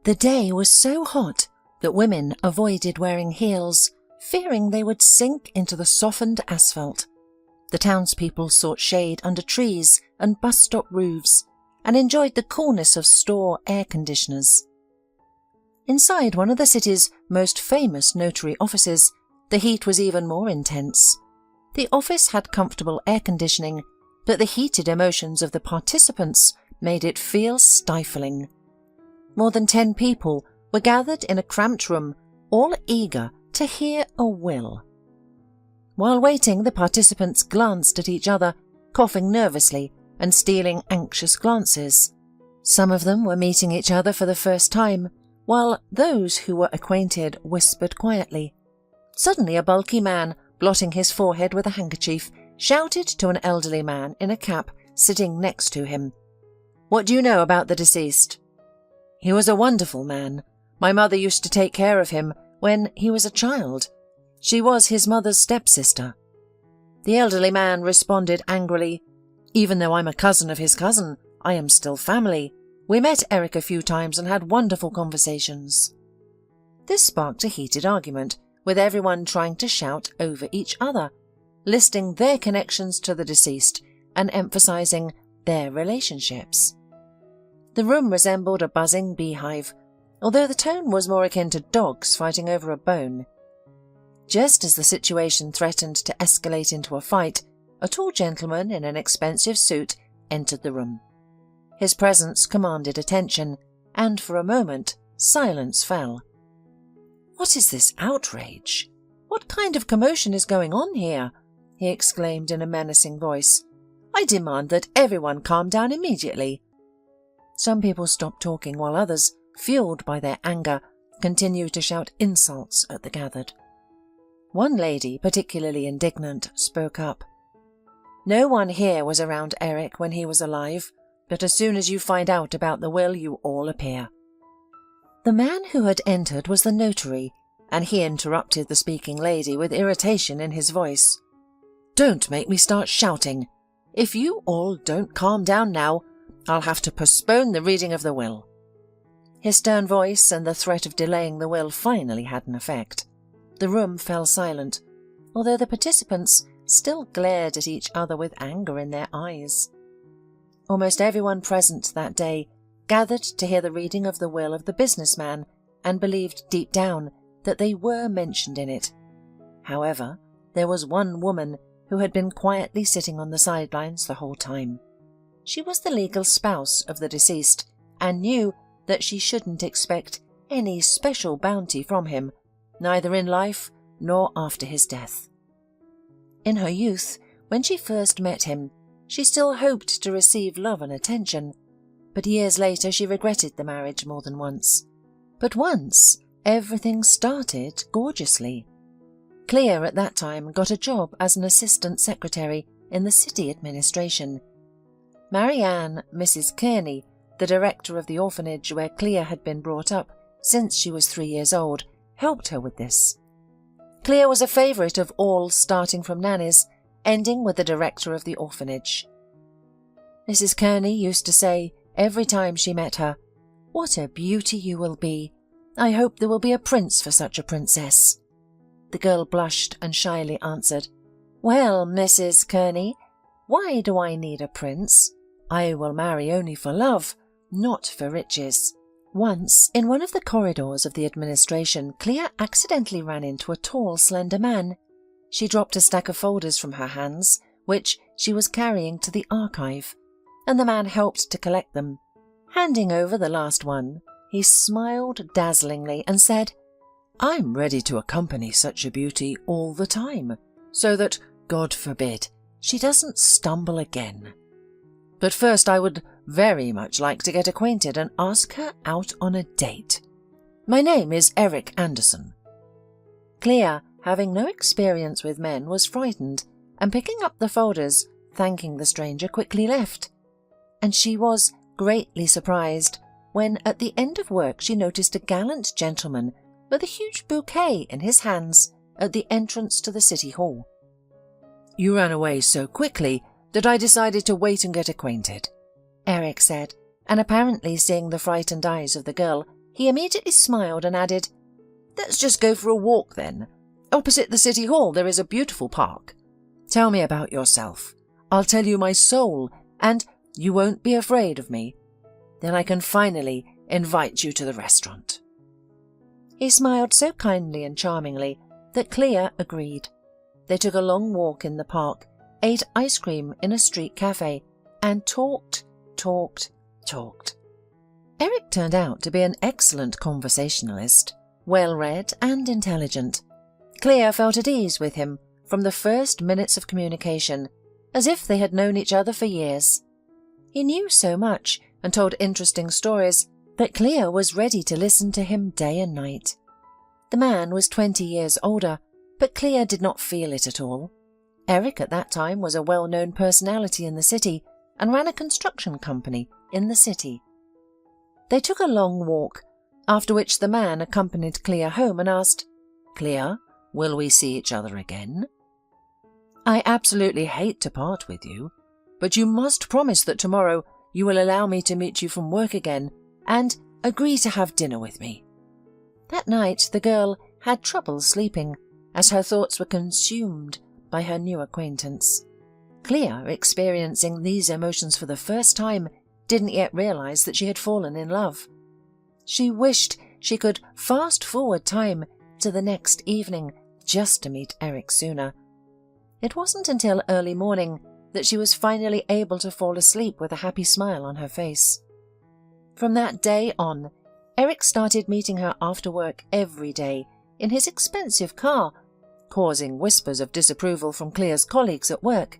The day was so hot that women avoided wearing heels, fearing they would sink into the softened asphalt. The townspeople sought shade under trees and bus stop roofs and enjoyed the coolness of store air conditioners. Inside one of the city's most famous notary offices, the heat was even more intense. The office had comfortable air conditioning, but the heated emotions of the participants made it feel stifling. More than 10 people were gathered in a cramped room, all eager to hear a will. While waiting, the participants glanced at each other, coughing nervously and stealing anxious glances. Some of them were meeting each other for the first time, while those who were acquainted whispered quietly. Suddenly a bulky man, blotting his forehead with a handkerchief, shouted to an elderly man in a cap sitting next to him, "What do you know about the deceased?" "He was a wonderful man. My mother used to take care of him when he was a child. She was his mother's stepsister." The elderly man responded angrily, "Even though I'm a cousin of his cousin, I am still family. We met Eric a few times and had wonderful conversations." This sparked a heated argument, with everyone trying to shout over each other, listing their connections to the deceased and emphasizing their relationships. The room resembled a buzzing beehive, although the tone was more akin to dogs fighting over a bone. Just as the situation threatened to escalate into a fight, a tall gentleman in an expensive suit entered the room. His presence commanded attention, and for a moment silence fell. "What is this outrage? What kind of commotion is going on here?" he exclaimed in a menacing voice. "I demand that everyone calm down immediately." Some people stopped talking while others, fueled by their anger, continued to shout insults at the gathered. One lady, particularly indignant, spoke up. "No one here was around Eric when he was alive, but as soon as you find out about the will, you all appear." The man who had entered was the notary, and he interrupted the speaking lady with irritation in his voice. "Don't make me start shouting. If you all don't calm down now, I'll have to postpone the reading of the will." His stern voice and the threat of delaying the will finally had an effect. The room fell silent, although the participants still glared at each other with anger in their eyes. Almost everyone present that day gathered to hear the reading of the will of the businessman and believed deep down that they were mentioned in it. However, there was one woman who had been quietly sitting on the sidelines the whole time. She was the legal spouse of the deceased and knew that she shouldn't expect any special bounty from him, neither in life nor after his death. In her youth, when she first met him, she still hoped to receive love and attention, but years later she regretted the marriage more than once. But once, everything started gorgeously. Clea at that time got a job as an assistant secretary in the city administration. Marianne, Mrs. Kearney, the director of the orphanage where Clea had been brought up since she was 3 years old, helped her with this. Clea was a favourite of all, starting from nannies, ending with the director of the orphanage. Mrs. Kearney used to say every time she met her, "What a beauty you will be. I hope there will be a prince for such a princess." The girl blushed and shyly answered, "Well, Mrs. Kearney, why do I need a prince? I will marry only for love, not for riches." Once, in one of the corridors of the administration, Clea accidentally ran into a tall, slender man. She dropped a stack of folders from her hands, which she was carrying to the archive, and the man helped to collect them. Handing over the last one, he smiled dazzlingly and said, "I'm ready to accompany such a beauty all the time, so that, God forbid, she doesn't stumble again. But first I would very much like to get acquainted and ask her out on a date. My name is Eric Anderson." Clea, having no experience with men, was frightened, and picking up the folders, thanking the stranger, quickly left. And she was greatly surprised when, at the end of work, she noticed a gallant gentleman with a huge bouquet in his hands at the entrance to the city hall. "You ran away so quickly that I decided to wait and get acquainted," Eric said, and apparently seeing the frightened eyes of the girl, he immediately smiled and added, "Let's just go for a walk then. Opposite the City Hall there is a beautiful park. Tell me about yourself. I'll tell you my soul, and you won't be afraid of me. Then I can finally invite you to the restaurant." He smiled so kindly and charmingly that Clea agreed. They took a long walk in the park, ate ice cream in a street cafe, and talked. Eric turned out to be an excellent conversationalist, well-read and intelligent. Clea felt at ease with him from the first minutes of communication, as if they had known each other for years. He knew so much and told interesting stories that Clea was ready to listen to him day and night. The man was 20 years older, but Clea did not feel it at all. Eric at that time was a well-known personality in the city and ran a construction company in the city. They took a long walk, after which the man accompanied Clea home and asked, "Clea, will we see each other again? I absolutely hate to part with you, but you must promise that tomorrow you will allow me to meet you from work again and agree to have dinner with me." That night the girl had trouble sleeping, as her thoughts were consumed by her new acquaintance. Clea, experiencing these emotions for the first time, didn't yet realize that she had fallen in love. She wished she could fast forward time to the next evening just to meet Eric sooner. It wasn't until early morning that she was finally able to fall asleep with a happy smile on her face. From that day on, Eric started meeting her after work every day in his expensive car, causing whispers of disapproval from Clea's colleagues at work.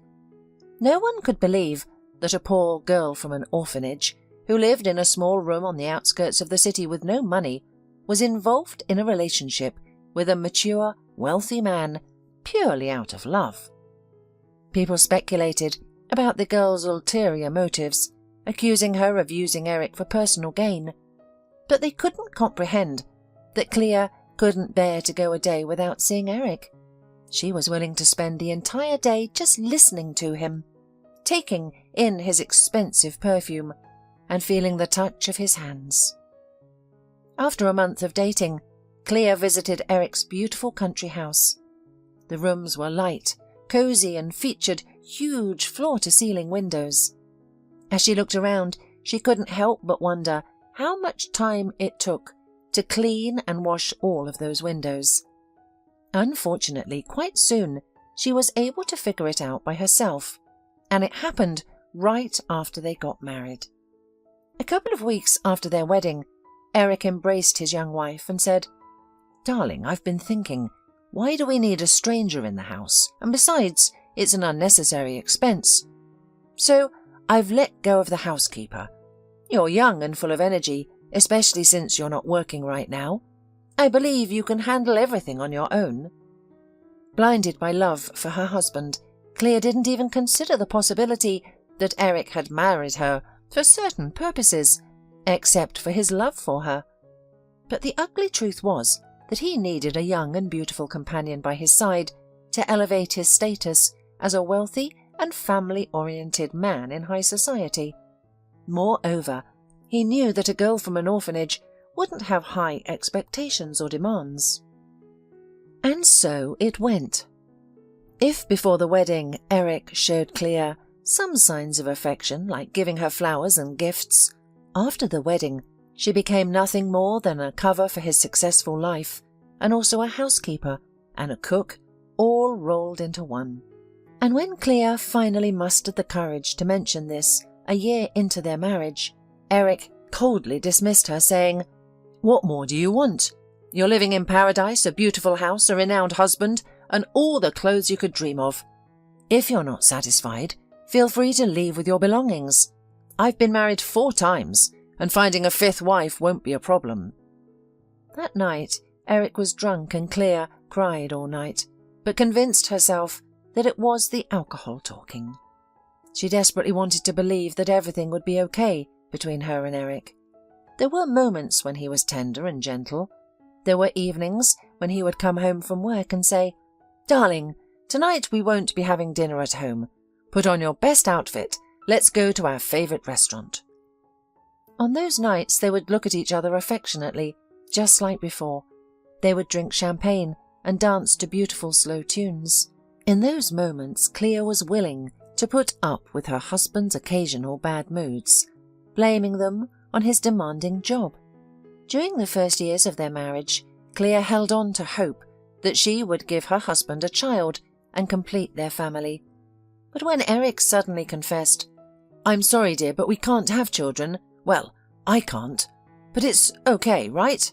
No one could believe that a poor girl from an orphanage, who lived in a small room on the outskirts of the city with no money, was involved in a relationship with a mature, wealthy man purely out of love. People speculated about the girl's ulterior motives, accusing her of using Eric for personal gain, but they couldn't comprehend that Clea couldn't bear to go a day without seeing Eric. She was willing to spend the entire day just listening to him, taking in his expensive perfume and feeling the touch of his hands. After a month of dating, Clea visited Eric's beautiful country house. The rooms were light, cozy, and featured huge floor-to-ceiling windows. As she looked around, she couldn't help but wonder how much time it took to clean and wash all of those windows. Unfortunately, quite soon, she was able to figure it out by herself, and it happened right after they got married. A couple of weeks after their wedding, Eric embraced his young wife and said, "Darling, I've been thinking, why do we need a stranger in the house? And besides, it's an unnecessary expense. So I've let go of the housekeeper. You're young and full of energy, especially since you're not working right now. I believe you can handle everything on your own." Blinded by love for her husband, Clea didn't even consider the possibility that Eric had married her for certain purposes, except for his love for her. But the ugly truth was that he needed a young and beautiful companion by his side to elevate his status as a wealthy and family-oriented man in high society. Moreover, he knew that a girl from an orphanage wouldn't have high expectations or demands. And so it went. If before the wedding Eric showed Clea some signs of affection, like giving her flowers and gifts, after the wedding she became nothing more than a cover for his successful life, and also a housekeeper and a cook, all rolled into one. And when Clea finally mustered the courage to mention this a year into their marriage, Eric coldly dismissed her, saying, "What more do you want? You're living in paradise, a beautiful house, a renowned husband, and all the clothes you could dream of. If you're not satisfied, feel free to leave with your belongings. I've been married 4 times, and finding a 5th wife won't be a problem." That night, Eric was drunk and Clea cried all night, but convinced herself that it was the alcohol talking. She desperately wanted to believe that everything would be okay between her and Eric. There were moments when he was tender and gentle. There were evenings when he would come home from work and say, "Darling, tonight we won't be having dinner at home. Put on your best outfit. Let's go to our favourite restaurant." On those nights they would look at each other affectionately, just like before. They would drink champagne and dance to beautiful slow tunes. In those moments, Clea was willing to put up with her husband's occasional bad moods, blaming them on his demanding job. During the first years of their marriage, Clea held on to hope that she would give her husband a child and complete their family. But when Eric suddenly confessed, "I'm sorry, dear, but we can't have children. Well, I can't. But it's okay, right?"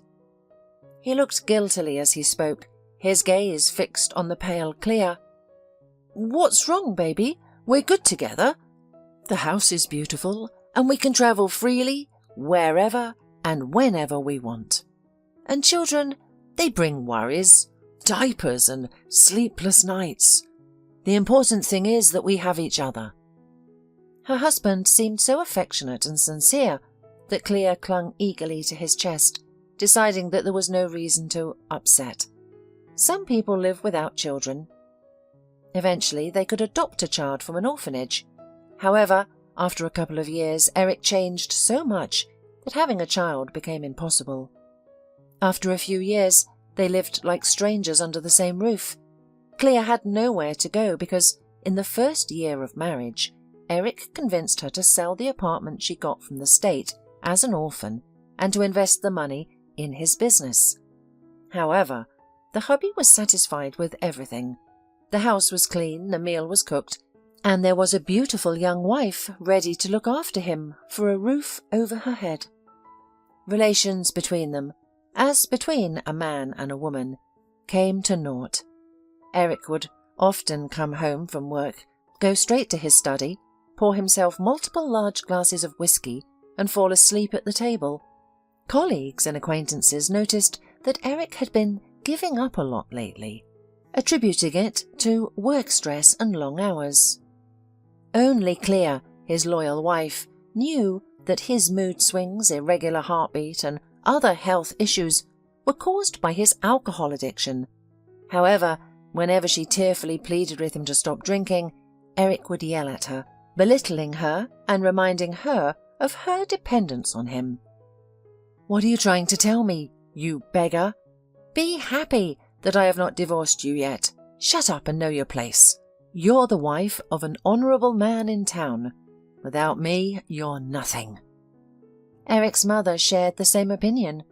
He looked guiltily as he spoke, his gaze fixed on the pale Clea. "What's wrong, baby? We're good together. The house is beautiful, and we can travel freely, wherever and whenever we want. And children, they bring worries, diapers and sleepless nights. The important thing is that we have each other." Her husband seemed so affectionate and sincere that Clea clung eagerly to his chest, deciding that there was no reason to upset. Some people live without children. Eventually, they could adopt a child from an orphanage. However, after a couple of years, Eric changed so much that having a child became impossible. After a few years, they lived like strangers under the same roof. Clea had nowhere to go because, in the first year of marriage, Eric convinced her to sell the apartment she got from the state as an orphan and to invest the money in his business. However, the hubby was satisfied with everything. The house was clean, the meal was cooked, and there was a beautiful young wife ready to look after him for a roof over her head. Relations between them, as between a man and a woman, came to naught. Eric would often come home from work, go straight to his study, pour himself multiple large glasses of whiskey, and fall asleep at the table. Colleagues and acquaintances noticed that Eric had been giving up a lot lately, attributing it to work stress and long hours. Only Clea, his loyal wife, knew that his mood swings, irregular heartbeat, and other health issues were caused by his alcohol addiction. However, whenever she tearfully pleaded with him to stop drinking, Eric would yell at her, belittling her and reminding her of her dependence on him. "What are you trying to tell me, you beggar? Be happy that I have not divorced you yet. Shut up and know your place. You're the wife of an honourable man in town. Without me, you're nothing." Eric's mother shared the same opinion.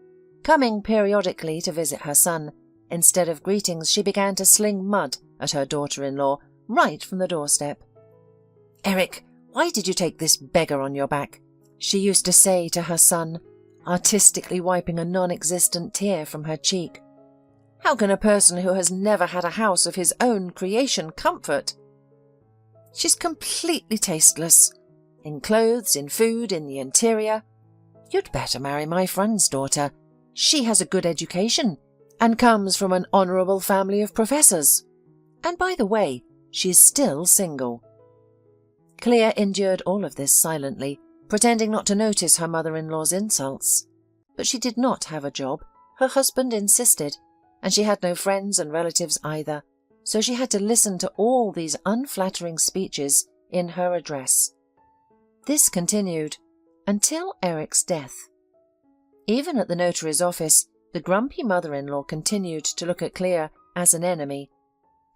Coming periodically to visit her son, instead of greetings she began to sling mud at her daughter-in-law right from the doorstep. "Eric, why did you take this beggar on your back?" she used to say to her son, artistically wiping a non-existent tear from her cheek. "How can a person who has never had a house of his own creation comfort? She's completely tasteless. In clothes, in food, in the interior. You'd better marry my friend's daughter. She has a good education and comes from an honourable family of professors. And by the way, she's still single." Clea endured all of this silently, pretending not to notice her mother-in-law's insults. But she did not have a job. Her husband insisted, and she had no friends and relatives either, so she had to listen to all these unflattering speeches in her address. This continued until Eric's death. Even at the notary's office, the grumpy mother-in-law continued to look at Clea as an enemy.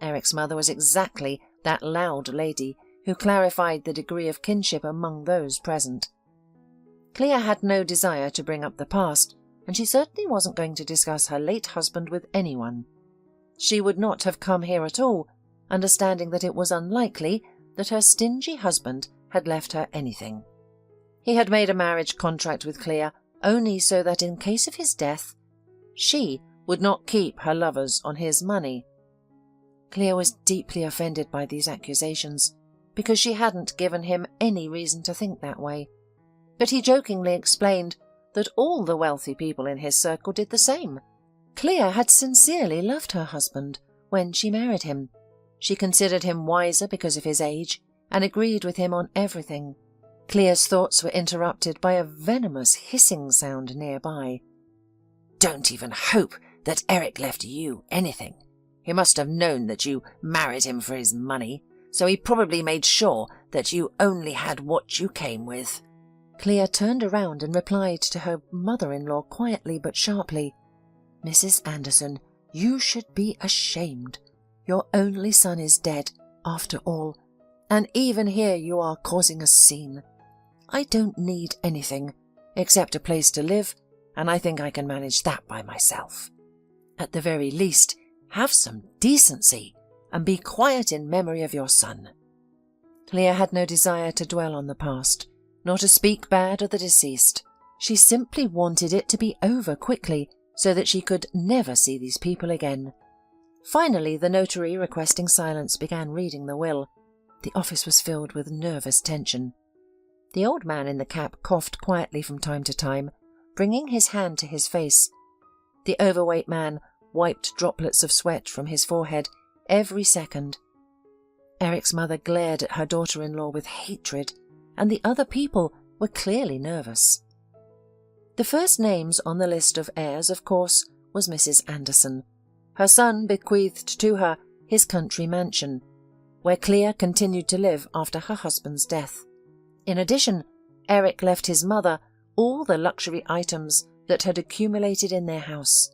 Eric's mother was exactly that loud lady who clarified the degree of kinship among those present. Clea had no desire to bring up the past, and she certainly wasn't going to discuss her late husband with anyone. She would not have come here at all, understanding that it was unlikely that her stingy husband had left her anything. He had made a marriage contract with Clea only so that in case of his death, she would not keep her lovers on his money. Clea was deeply offended by these accusations, because she hadn't given him any reason to think that way. But he jokingly explained that all the wealthy people in his circle did the same. Clea had sincerely loved her husband when she married him. She considered him wiser because of his age and agreed with him on everything. Clea's thoughts were interrupted by a venomous hissing sound nearby. "Don't even hope that Eric left you anything. He must have known that you married him for his money, so he probably made sure that you only had what you came with. Clea turned around and replied to her mother-in-law quietly but sharply, "Mrs. Anderson, you should be ashamed. Your only son is dead, after all, and even here you are causing a scene. I don't need anything, except a place to live, and I think I can manage that by myself. At the very least, have some decency, and be quiet in memory of your son." Clea had no desire to dwell on the past, nor to speak bad of the deceased. She simply wanted it to be over quickly, so that she could never see these people again. Finally, the notary, requesting silence, began reading the will. The office was filled with nervous tension. The old man in the cap coughed quietly from time to time, bringing his hand to his face. The overweight man wiped droplets of sweat from his forehead every second. Eric's mother glared at her daughter-in-law with hatred, and the other people were clearly nervous. The first names on the list of heirs, of course, was Mrs. Anderson. Her son bequeathed to her his country mansion, where Clea continued to live after her husband's death. In addition, Eric left his mother all the luxury items that had accumulated in their house.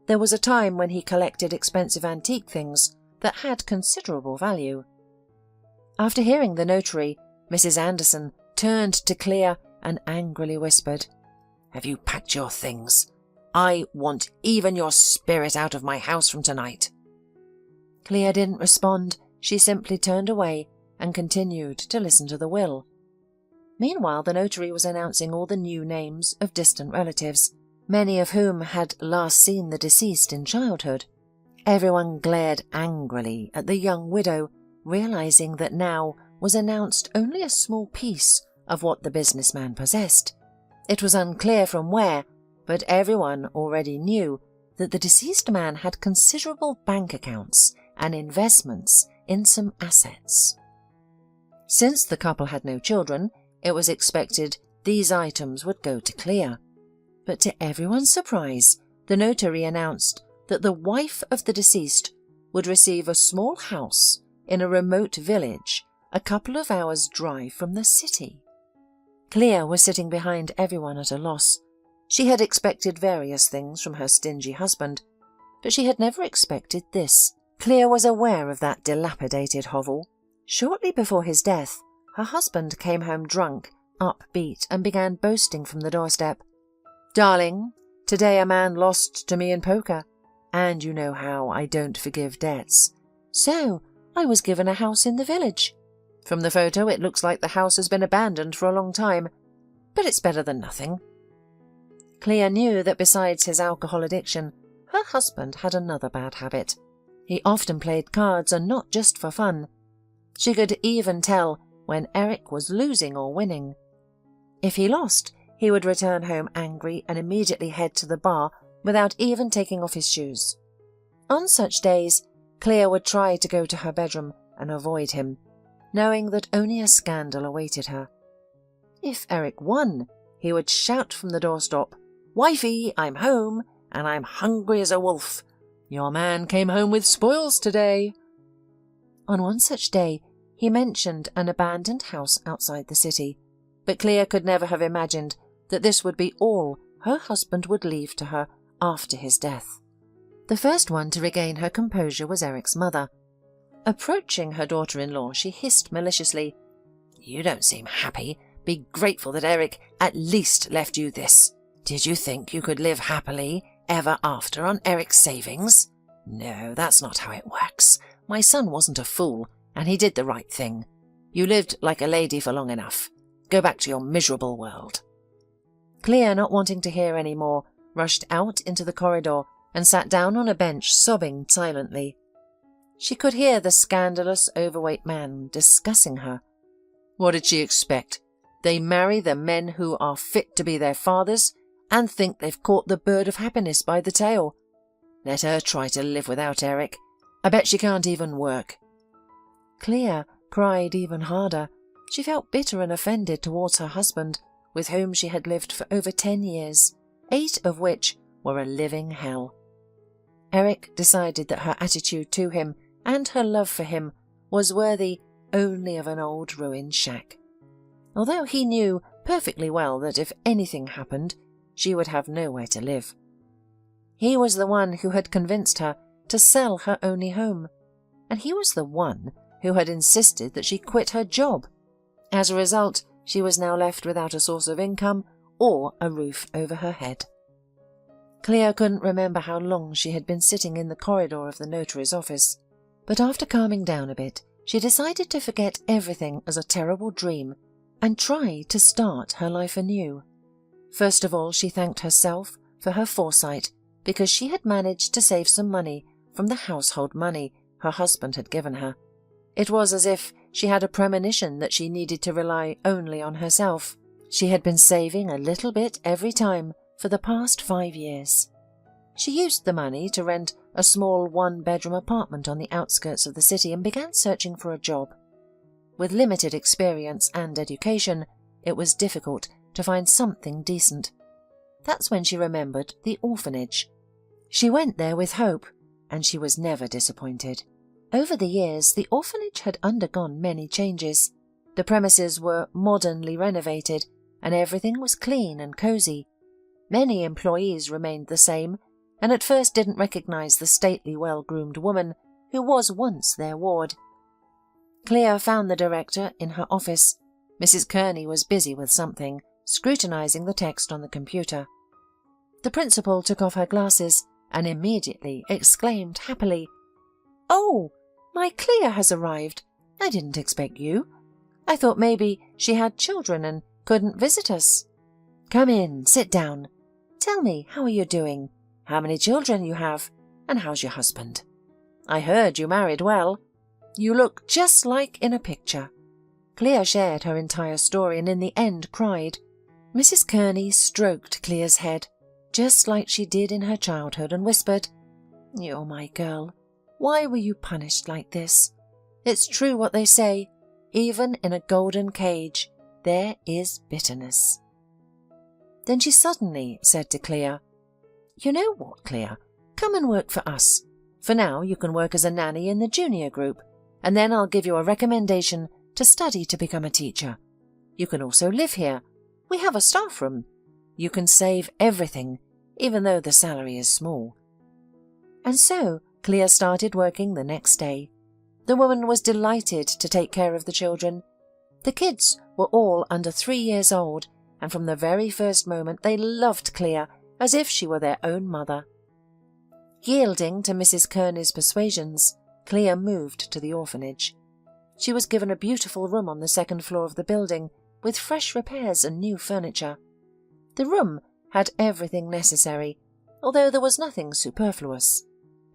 There was a time when he collected expensive antique things that had considerable value. After hearing the notary, Mrs. Anderson turned to Clea and angrily whispered, "Have you packed your things? I want even your spirit out of my house from tonight." Clea didn't respond. She simply turned away and continued to listen to the will. Meanwhile, the notary was announcing all the new names of distant relatives, many of whom had last seen the deceased in childhood. Everyone glared angrily at the young widow, realizing that now was announced only a small piece of what the businessman possessed. It was unclear from where, but everyone already knew that the deceased man had considerable bank accounts and investments in some assets. Since the couple had no children, it was expected these items would go to Clea. But to everyone's surprise, the notary announced that the wife of the deceased would receive a small house in a remote village a couple of hours' drive from the city. Clea was sitting behind everyone at a loss. She had expected various things from her stingy husband, but she had never expected this. Clea was aware of that dilapidated hovel. Shortly before his death, her husband came home drunk, upbeat, and began boasting from the doorstep. "Darling, today a man lost to me in poker, and you know how I don't forgive debts. So I was given a house in the village. From the photo it looks like the house has been abandoned for a long time, but it's better than nothing." Clea knew that besides his alcohol addiction, her husband had another bad habit. He often played cards, and not just for fun. She could even tell when Eric was losing or winning. If he lost, he would return home angry and immediately head to the bar without even taking off his shoes. On such days, Clea would try to go to her bedroom and avoid him, knowing that only a scandal awaited her. If Eric won, he would shout from the doorstep, "Wifey, I'm home, and I'm hungry as a wolf. Your man came home with spoils today." On one such day, he mentioned an abandoned house outside the city, but Clea could never have imagined that this would be all her husband would leave to her after his death. The first one to regain her composure was Eric's mother. Approaching her daughter-in-law, she hissed maliciously, "You don't seem happy. Be grateful that Eric at least left you this. Did you think you could live happily ever after on Eric's savings? No, that's not how it works. My son wasn't a fool, and he did the right thing. You lived like a lady for long enough. Go back to your miserable world." Clea, not wanting to hear any more, rushed out into the corridor and sat down on a bench, sobbing silently. She could hear the scandalous, overweight man discussing her. What did she expect? They marry the men who are fit to be their fathers and think they've caught the bird of happiness by the tail. Let her try to live without Eric. I bet she can't even work. Clea cried even harder. She felt bitter and offended towards her husband, with whom she had lived for over 10 years, 8 of which were a living hell. Eric decided that her attitude to him and her love for him was worthy only of an old ruined shack. Although he knew perfectly well that if anything happened, she would have nowhere to live. He was the one who had convinced her to sell her only home, and he was the one who had insisted that she quit her job. As a result, she was now left without a source of income or a roof over her head. Clea couldn't remember how long she had been sitting in the corridor of the notary's office, but after calming down a bit, she decided to forget everything as a terrible dream and try to start her life anew. First of all, she thanked herself for her foresight because she had managed to save some money from the household money her husband had given her. It was as if she had a premonition that she needed to rely only on herself. She had been saving a little bit every time for the past 5 years. She used the money to rent a small one-bedroom apartment on the outskirts of the city and began searching for a job. With limited experience and education, it was difficult to find something decent. That's when she remembered the orphanage. She went there with hope, and she was never disappointed. Over the years, the orphanage had undergone many changes. The premises were modernly renovated, and everything was clean and cozy. Many employees remained the same, and at first didn't recognize the stately, well-groomed woman who was once their ward. Clea found the director in her office. Mrs. Kearney was busy with something, scrutinizing the text on the computer. The principal took off her glasses and immediately exclaimed happily, "Oh, my Clea has arrived. I didn't expect you. I thought maybe she had children and couldn't visit us. Come in, sit down. Tell me, how are you doing? How many children you have? And how's your husband? I heard you married well. You look just like in a picture." Clea shared her entire story and in the end cried. Mrs. Kearney stroked Clea's head, just like she did in her childhood, and whispered, "You're my girl. Why were you punished like this? It's true what they say. Even in a golden cage, there is bitterness." Then she suddenly said to Clea, "You know what, Clea? Come and work for us. For now, you can work as a nanny in the junior group, and then I'll give you a recommendation to study to become a teacher. You can also live here. We have a staff room. You can save everything, even though the salary is small." And so Clea started working the next day. The woman was delighted to take care of the children. The kids were all under 3 years old, and from the very first moment they loved Clea as if she were their own mother. Yielding to Mrs. Kearney's persuasions, Clea moved to the orphanage. She was given a beautiful room on the second floor of the building, with fresh repairs and new furniture. The room had everything necessary, although there was nothing superfluous.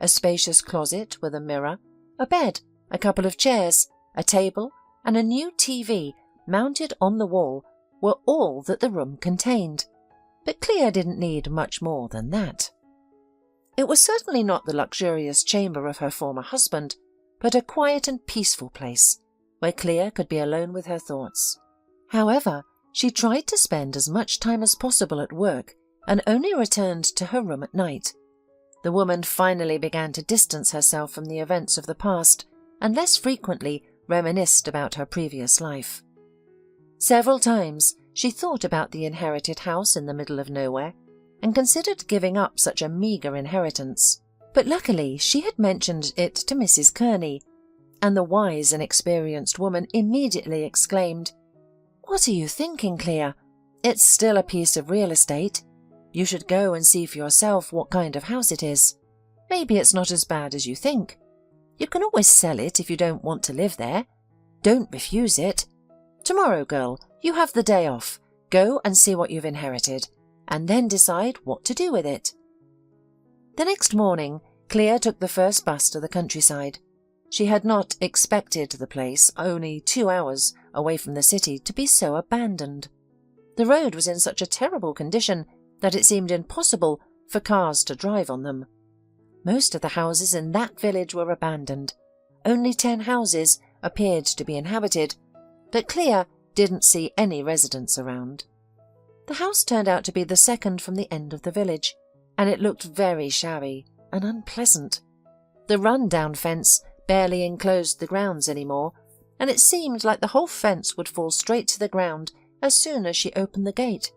A spacious closet with a mirror, a bed, a couple of chairs, a table, and a new TV mounted on the wall were all that the room contained. But Clea didn't need much more than that. It was certainly not the luxurious chamber of her former husband, but a quiet and peaceful place, where Clea could be alone with her thoughts. However, she tried to spend as much time as possible at work and only returned to her room at night. The woman finally began to distance herself from the events of the past and less frequently reminisced about her previous life. Several times she thought about the inherited house in the middle of nowhere and considered giving up such a meagre inheritance. But luckily she had mentioned it to Mrs. Kearney, and the wise and experienced woman immediately exclaimed, "What are you thinking, Clea? It's still a piece of real estate. You should go and see for yourself what kind of house it is. Maybe it's not as bad as you think. You can always sell it if you don't want to live there. Don't refuse it. Tomorrow, girl, you have the day off. Go and see what you've inherited, and then decide what to do with it." The next morning, Clea took the first bus to the countryside. She had not expected the place, only 2 hours away from the city, to be so abandoned. The road was in such a terrible condition that it seemed impossible for cars to drive on them. Most of the houses in that village were abandoned. Only 10 houses appeared to be inhabited, but Clea didn't see any residents around. The house turned out to be the second from the end of the village, and it looked very shabby and unpleasant. The run-down fence barely enclosed the grounds anymore, and it seemed like the whole fence would fall straight to the ground as soon as she opened the gate.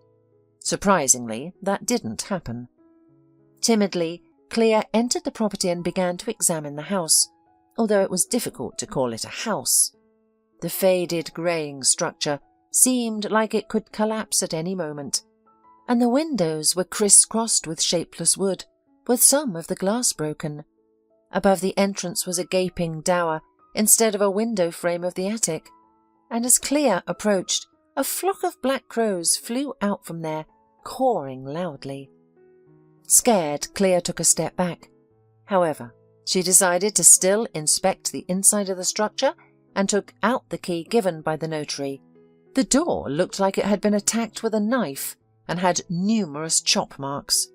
Surprisingly, that didn't happen. Timidly, Clea entered the property and began to examine the house, although it was difficult to call it a house. The faded, greying structure seemed like it could collapse at any moment, and the windows were criss-crossed with shapeless wood, with some of the glass broken. Above the entrance was a gaping dower instead of a window frame of the attic, and as Clea approached, a flock of black crows flew out from there, cawing loudly. Scared, Clea took a step back. However, she decided to still inspect the inside of the structure and took out the key given by the notary. The door looked like it had been attacked with a knife and had numerous chop marks.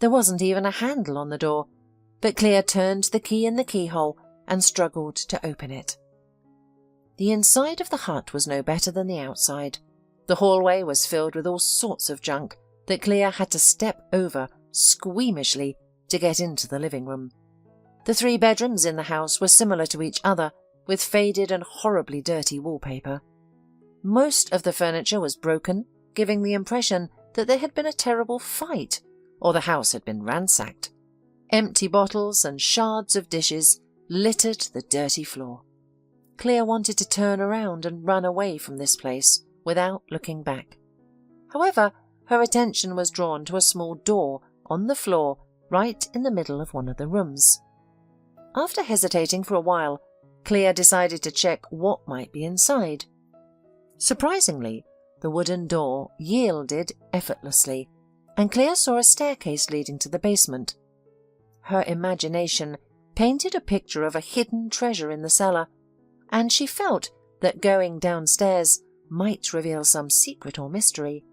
There wasn't even a handle on the door, but Clea turned the key in the keyhole and struggled to open it. The inside of the hut was no better than the outside. The hallway was filled with all sorts of junk that Clea had to step over squeamishly to get into the living room. The 3 bedrooms in the house were similar to each other, with faded and horribly dirty wallpaper. Most of the furniture was broken, giving the impression that there had been a terrible fight, or the house had been ransacked. Empty bottles and shards of dishes littered the dirty floor. Clea wanted to turn around and run away from this place without looking back. However, her attention was drawn to a small door on the floor right in the middle of one of the rooms. After hesitating for a while, Clea decided to check what might be inside. Surprisingly, the wooden door yielded effortlessly, and Clea saw a staircase leading to the basement. Her imagination painted a picture of a hidden treasure in the cellar, and she felt that going downstairs might reveal some secret or mystery.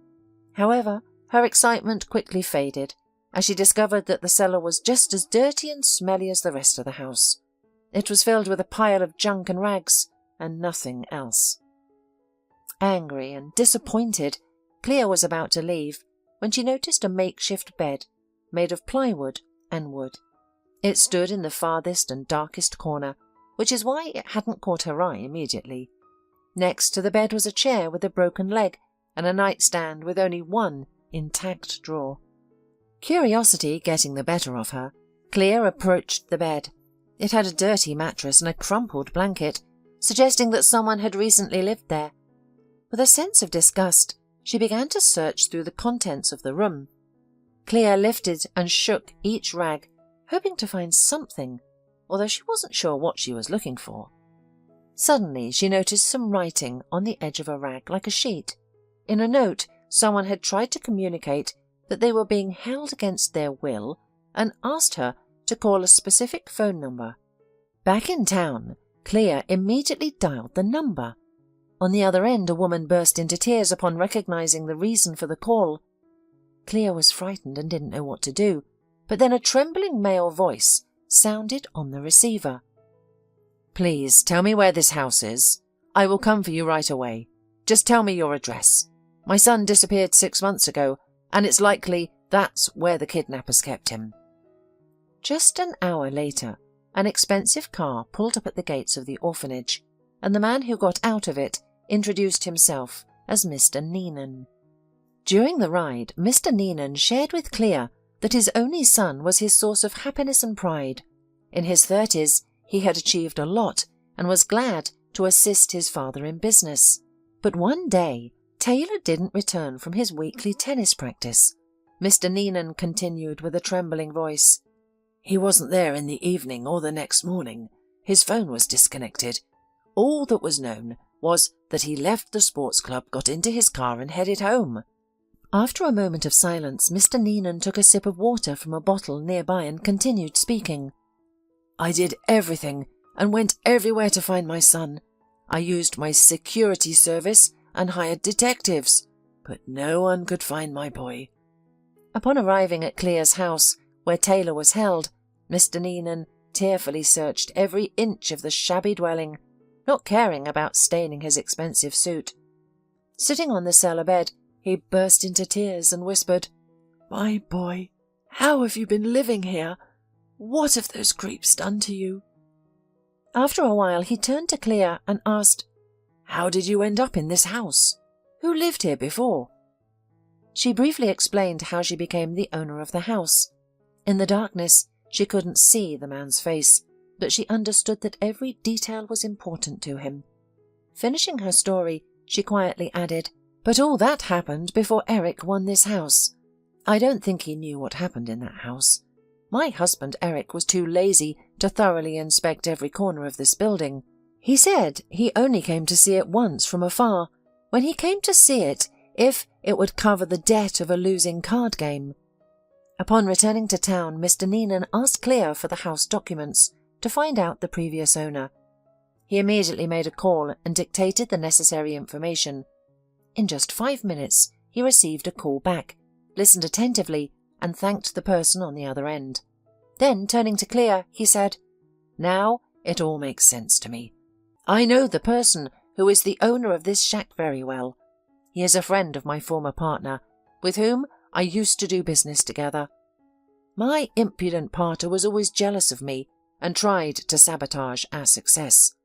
However, her excitement quickly faded as she discovered that the cellar was just as dirty and smelly as the rest of the house. It was filled with a pile of junk and rags, and nothing else. Angry and disappointed, Clea was about to leave when she noticed a makeshift bed made of plywood and wood. It stood in the farthest and darkest corner, which is why it hadn't caught her eye immediately. Next to the bed was a chair with a broken leg and a nightstand with only one intact drawer. Curiosity getting the better of her, Clea approached the bed. It had a dirty mattress and a crumpled blanket, suggesting that someone had recently lived there. With a sense of disgust, she began to search through the contents of the room. Clea lifted and shook each rag, hoping to find something, although she wasn't sure what she was looking for. Suddenly, she noticed some writing on the edge of a rag like a sheet. In a note, someone had tried to communicate that they were being held against their will and asked her to call a specific phone number. Back in town, Clea immediately dialed the number. On the other end, a woman burst into tears upon recognizing the reason for the call. Clea was frightened and didn't know what to do, but then a trembling male voice sounded on the receiver. "Please tell me where this house is. I will come for you right away. Just tell me your address. My son disappeared 6 months ago, and it's likely that's where the kidnappers kept him." Just an hour later, an expensive car pulled up at the gates of the orphanage, and the man who got out of it introduced himself as Mr. Neenan. During the ride, Mr. Neenan shared with Clea that his only son was his source of happiness and pride. In his 30s, he had achieved a lot and was glad to assist his father in business. But one day, Taylor didn't return from his weekly tennis practice. Mr. Neenan continued with a trembling voice. "He wasn't there in the evening or the next morning. His phone was disconnected. All that was known was that he left the sports club, got into his car and headed home." After a moment of silence, Mr. Neenan took a sip of water from a bottle nearby and continued speaking. "I did everything and went everywhere to find my son. I used my security service and hired detectives, but no one could find my boy." Upon arriving at Clea's house, where Taylor was held, Mr. Neenan tearfully searched every inch of the shabby dwelling, not caring about staining his expensive suit. Sitting on the cellar bed, he burst into tears and whispered, "My boy, how have you been living here? What have those creeps done to you?" After a while, he turned to Clea and asked, "How did you end up in this house? Who lived here before?" She briefly explained how she became the owner of the house. In the darkness, she couldn't see the man's face, but she understood that every detail was important to him. Finishing her story, she quietly added, "But all that happened before Eric won this house. I don't think he knew what happened in that house. My husband Eric was too lazy to thoroughly inspect every corner of this building. He said he only came to see it once from afar, when he came to see it if it would cover the debt of a losing card game." Upon returning to town, Mr. Neenan asked Clea for the house documents to find out the previous owner. He immediately made a call and dictated the necessary information. In just 5 minutes, he received a call back, listened attentively, and thanked the person on the other end. Then, turning to Clea, he said, "Now it all makes sense to me. I know the person who is the owner of this shack very well. He is a friend of my former partner, with whom I used to do business together. My impudent partner was always jealous of me and tried to sabotage our success.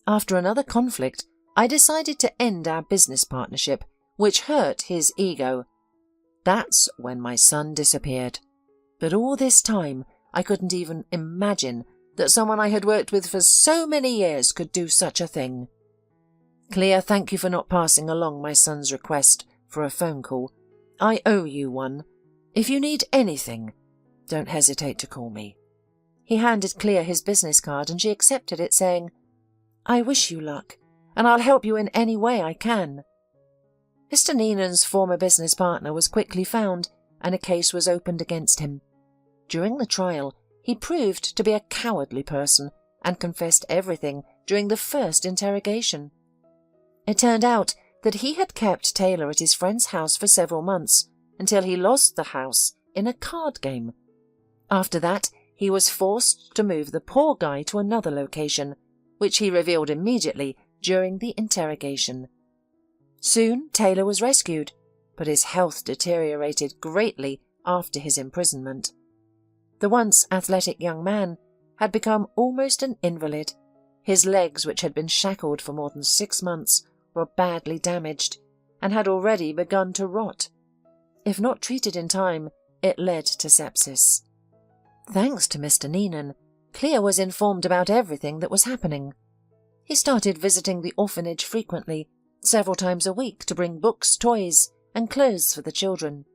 After another conflict, I decided to end our business partnership, which hurt his ego. That's when my son disappeared. But all this time, I couldn't even imagine that someone I had worked with for so many years could do such a thing. Clea, thank you for not passing along my son's request for a phone call. I owe you one. If you need anything, don't hesitate to call me." He handed Clea his business card and she accepted it, saying, "I wish you luck, and I'll help you in any way I can." Mr. Neenan's former business partner was quickly found, and a case was opened against him. During the trial, he proved to be a cowardly person and confessed everything during the first interrogation. It turned out that he had kept Taylor at his friend's house for several months until he lost the house in a card game. After that, he was forced to move the poor guy to another location, which he revealed immediately during the interrogation. Soon, Taylor was rescued, but his health deteriorated greatly after his imprisonment. The once athletic young man had become almost an invalid. His legs, which had been shackled for more than 6 months, were badly damaged and had already begun to rot. If not treated in time, it led to sepsis. Thanks to Mr. Neenan, Clea was informed about everything that was happening. He started visiting the orphanage frequently, several times a week, to bring books, toys, and clothes for the children.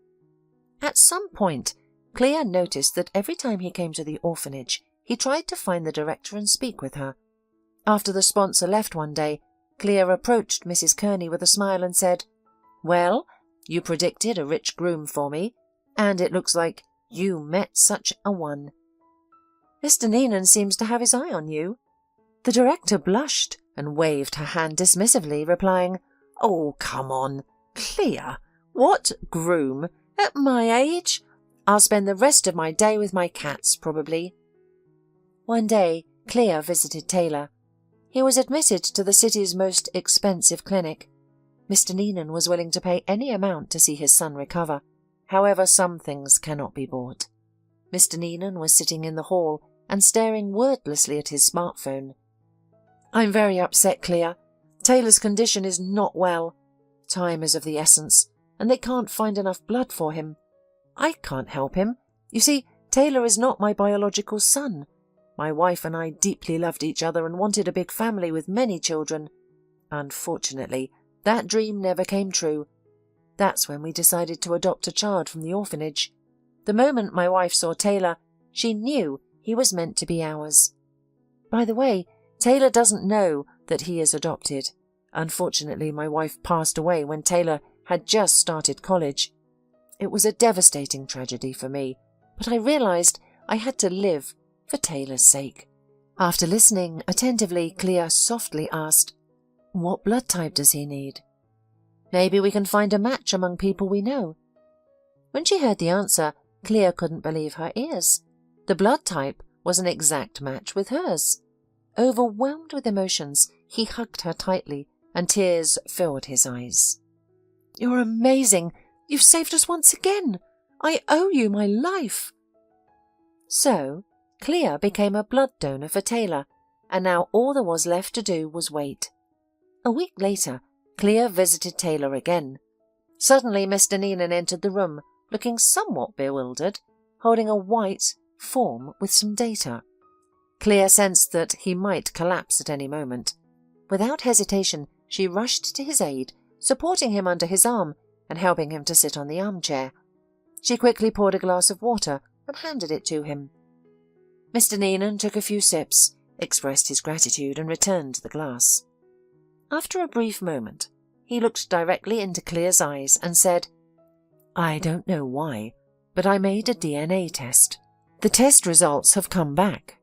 At some point, Clea noticed that every time he came to the orphanage, he tried to find the director and speak with her. After the sponsor left one day, Clea approached Mrs. Kearney with a smile and said, "Well, you predicted a rich groom for me, and it looks like you met such a one. Mr. Neenan seems to have his eye on you." The director blushed and waved her hand dismissively, replying, "Oh, come on, Clea, what groom? At my age? I'll spend the rest of my day with my cats, probably." One day, Clea visited Taylor. He was admitted to the city's most expensive clinic. Mr. Neenan was willing to pay any amount to see his son recover. However, some things cannot be bought. Mr. Neenan was sitting in the hall and staring wordlessly at his smartphone. "I'm very upset, Clea. Taylor's condition is not well. Time is of the essence, and they can't find enough blood for him. I can't help him. You see, Taylor is not my biological son. My wife and I deeply loved each other and wanted a big family with many children. Unfortunately, that dream never came true. That's when we decided to adopt a child from the orphanage. The moment my wife saw Taylor, she knew he was meant to be ours. By the way, Taylor doesn't know that he is adopted. Unfortunately, my wife passed away when Taylor had just started college. It was a devastating tragedy for me, but I realized I had to live for Taylor's sake." After listening attentively, Clea softly asked, "What blood type does he need? Maybe we can find a match among people we know." When she heard the answer, Clea couldn't believe her ears. The blood type was an exact match with hers. Overwhelmed with emotions, he hugged her tightly, and tears filled his eyes. "You're amazing! You've saved us once again! I owe you my life!" So, Clea became a blood donor for Taylor, and now all there was left to do was wait. A week later, Clea visited Taylor again. Suddenly Mr. Neenan entered the room, looking somewhat bewildered, holding a white form with some data. Clea sensed that he might collapse at any moment. Without hesitation, she rushed to his aid, supporting him under his arm and helping him to sit on the armchair. She quickly poured a glass of water and handed it to him. Mr. Neenan took a few sips, expressed his gratitude and returned the glass. After a brief moment, he looked directly into Clea's eyes and said, "I don't know why, but I made a DNA test. The test results have come back.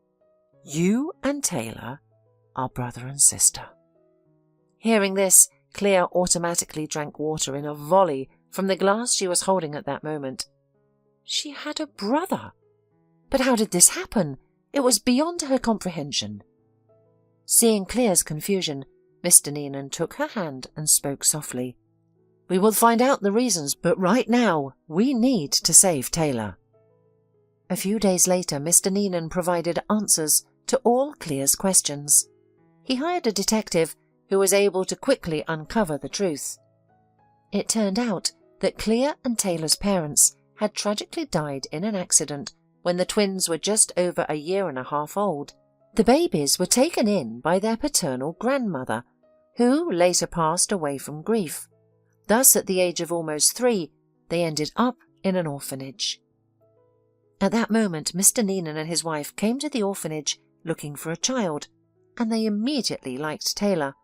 You and Taylor are brother and sister." Hearing this, Clea automatically drank water in a volley from the glass she was holding at that moment. She had a brother. But how did this happen? It was beyond her comprehension. Seeing Clea's confusion, Mr. Neenan took her hand and spoke softly. "We will find out the reasons, but right now we need to save Taylor." A few days later, Mr. Neenan provided answers to all Clea's questions. He hired a detective who was able to quickly uncover the truth. It turned out that Clea and Taylor's parents had tragically died in an accident when the twins were just over a year and a half old. The babies were taken in by their paternal grandmother, who later passed away from grief. Thus, at the age of almost 3, they ended up in an orphanage. At that moment, Mr. Neenan and his wife came to the orphanage looking for a child, and they immediately liked Taylor.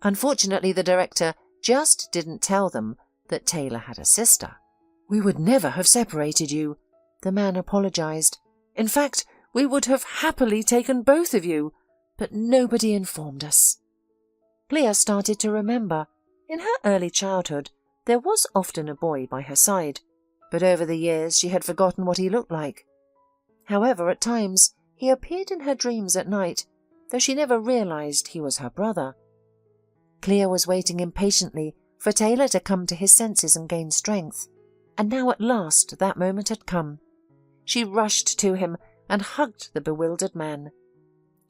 Unfortunately, the director just didn't tell them that Taylor had a sister. "We would never have separated you," the man apologized. "In fact, we would have happily taken both of you, but nobody informed us." Clea started to remember. In her early childhood, there was often a boy by her side, but over the years she had forgotten what he looked like. However, at times, he appeared in her dreams at night, though she never realized he was her brother. Clea was waiting impatiently for Taylor to come to his senses and gain strength, and now at last that moment had come. She rushed to him and hugged the bewildered man.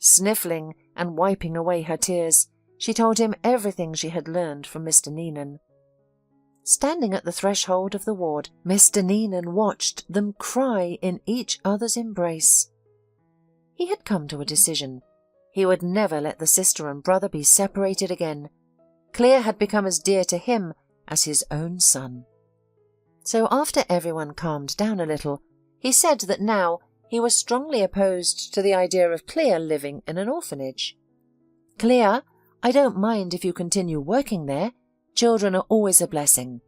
Sniffling and wiping away her tears, she told him everything she had learned from Mr. Neenan. Standing at the threshold of the ward, Mr. Neenan watched them cry in each other's embrace. He had come to a decision. He would never let the sister and brother be separated again. Clea had become as dear to him as his own son. So after everyone calmed down a little, he said that now he was strongly opposed to the idea of Clea living in an orphanage. "Clea, I don't mind if you continue working there. Children are always a blessing.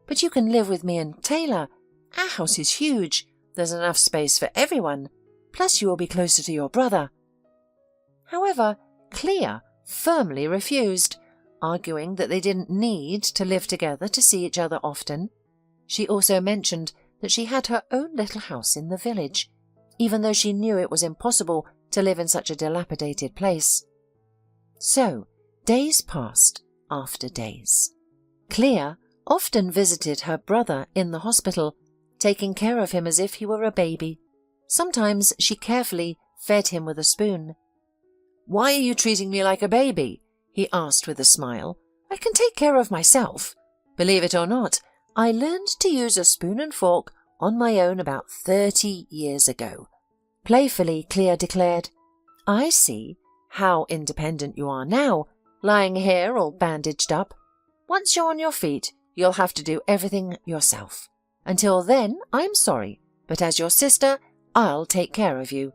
But you can live with me and Taylor. Our house is huge. There's enough space for everyone. Plus you will be closer to your brother." However, Clea firmly refused, arguing that they didn't need to live together to see each other often. She also mentioned that she had her own little house in the village, even though she knew it was impossible to live in such a dilapidated place. So, days passed after days. Clea often visited her brother in the hospital, taking care of him as if he were a baby. Sometimes she carefully fed him with a spoon. "Why are you treating me like a baby?" he asked with a smile. "I can take care of myself. Believe it or not, I learned to use a spoon and fork on my own about 30 years ago." Playfully, Clea declared, "I see how independent you are now, lying here all bandaged up. Once you're on your feet, you'll have to do everything yourself. Until then, I'm sorry, but as your sister, I'll take care of you."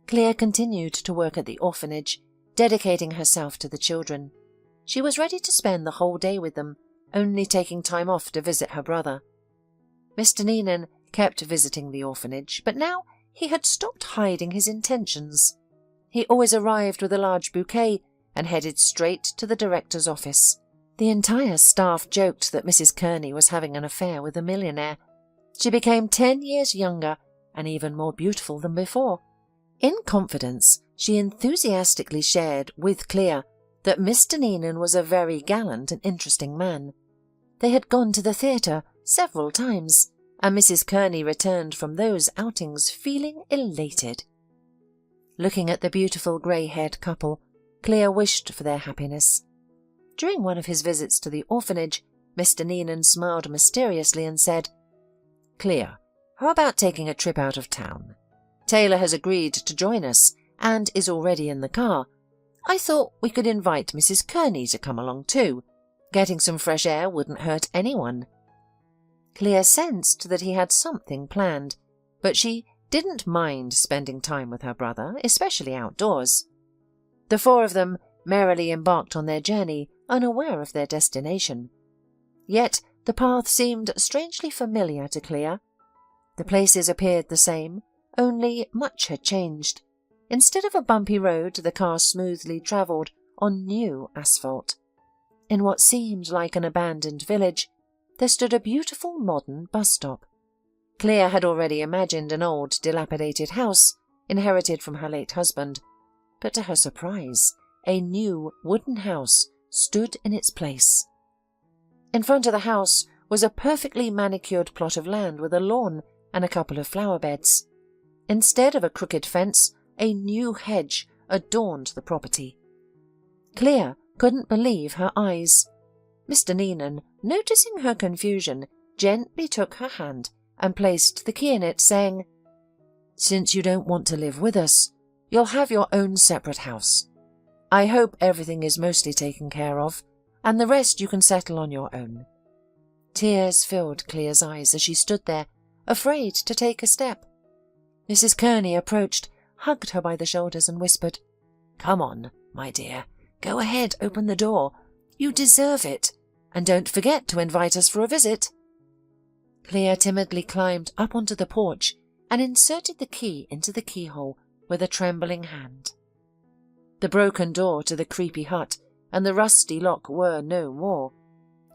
Clea continued to work at the orphanage, dedicating herself to the children. She was ready to spend the whole day with them, only taking time off to visit her brother. Mr. Neenan kept visiting the orphanage, but now he had stopped hiding his intentions. He always arrived with a large bouquet and headed straight to the director's office. The entire staff joked that Mrs. Kearney was having an affair with a millionaire. She became 10 years younger and even more beautiful than before. In confidence, she enthusiastically shared with Clea that Mr. Neenan was a very gallant and interesting man. They had gone to the theatre several times, and Mrs. Kearney returned from those outings feeling elated. Looking at the beautiful grey-haired couple, Clea wished for their happiness. During one of his visits to the orphanage, Mr. Neenan smiled mysteriously and said, "Clear, how about taking a trip out of town? Taylor has agreed to join us and is already in the car. I thought we could invite Mrs. Kearney to come along too. Getting some fresh air wouldn't hurt anyone." Clear sensed that he had something planned, but she didn't mind spending time with her brother, especially outdoors. The four of them merrily embarked on their journey, unaware of their destination. Yet the path seemed strangely familiar to Clear. The places appeared the same, only much had changed. Instead of a bumpy road, the car smoothly travelled on new asphalt. In what seemed like an abandoned village, there stood a beautiful modern bus stop. Clear had already imagined an old, dilapidated house, inherited from her late husband, but to her surprise, a new wooden house stood in its place. In front of the house was a perfectly manicured plot of land with a lawn and a couple of flower beds. Instead of a crooked fence, a new hedge adorned the property. Clear couldn't believe her eyes. Mr. Neenan, noticing her confusion, gently took her hand and placed the key in it, saying, "Since you don't want to live with us, you'll have your own separate house. I hope everything is mostly taken care of, and the rest you can settle on your own." Tears filled Clear's eyes as she stood there, afraid to take a step. Mrs. Kearney approached, hugged her by the shoulders and whispered, "Come on, my dear. Go ahead, open the door. You deserve it. And don't forget to invite us for a visit." Clear timidly climbed up onto the porch and inserted the key into the keyhole with a trembling hand. The broken door to the creepy hut and the rusty lock were no more.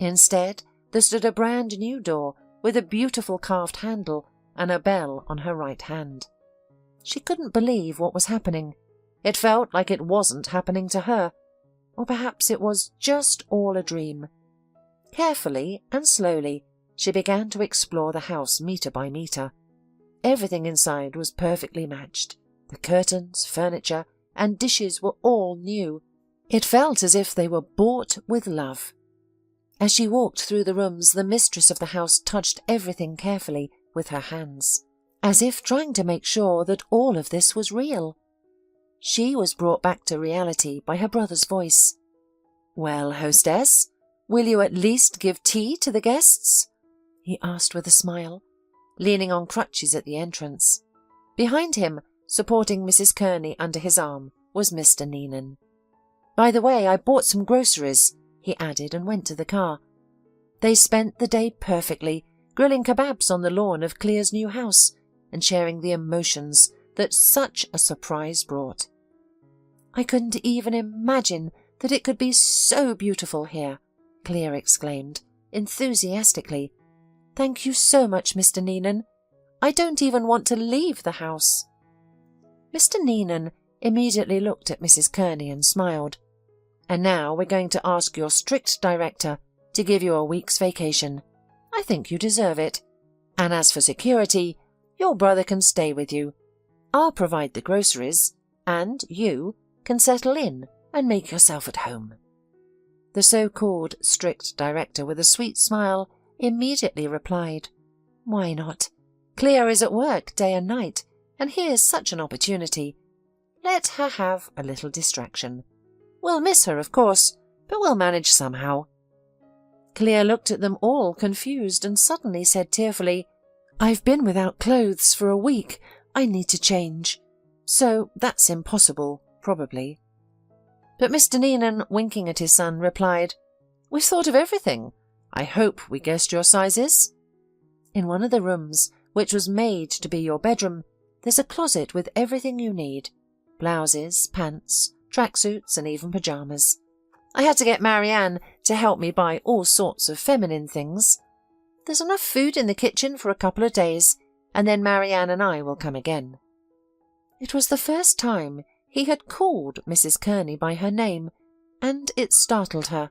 Instead, there stood a brand new door with a beautiful carved handle and a bell on her right hand. She couldn't believe what was happening. It felt like it wasn't happening to her. Or perhaps it was just all a dream. Carefully and slowly, she began to explore the house meter by meter. Everything inside was perfectly matched. The curtains, furniture, and dishes were all new. It felt as if they were bought with love. As she walked through the rooms, the mistress of the house touched everything carefully with her hands, as if trying to make sure that all of this was real. She was brought back to reality by her brother's voice. "Well, hostess, will you at least give tea to the guests?" he asked with a smile, leaning on crutches at the entrance. Behind him, supporting Mrs. Kearney under his arm, was Mr. Neenan. "By the way, I bought some groceries," he added, and went to the car. They spent the day perfectly, grilling kebabs on the lawn of Clear's new house and sharing the emotions that such a surprise brought. "I couldn't even imagine that it could be so beautiful here," Clear exclaimed, enthusiastically. "Thank you so much, Mr. Neenan. I don't even want to leave the house." Mr. Neenan immediately looked at Mrs. Kearney and smiled. "And now we're going to ask your strict director to give you a week's vacation. I think you deserve it. And as for security, your brother can stay with you. I'll provide the groceries, and you can settle in and make yourself at home." The so-called strict director, with a sweet smile, immediately replied, "Why not? Clear is at work day and night, and here's such an opportunity. Let her have a little distraction. We'll miss her, of course, but we'll manage somehow." Clear looked at them all confused and suddenly said tearfully, "I've been without clothes for a week. I need to change. So that's impossible, probably." But Mr. Neenan, winking at his son, replied, "We've thought of everything. I hope we guessed your sizes." In one of the rooms, which was made to be your bedroom, there's a closet with everything you need. Blouses, pants, tracksuits, and even pyjamas. I had to get Marianne to help me buy all sorts of feminine things. There's enough food in the kitchen for a couple of days, and then Marianne and I will come again. It was the first time he had called Mrs. Kearney by her name, and it startled her.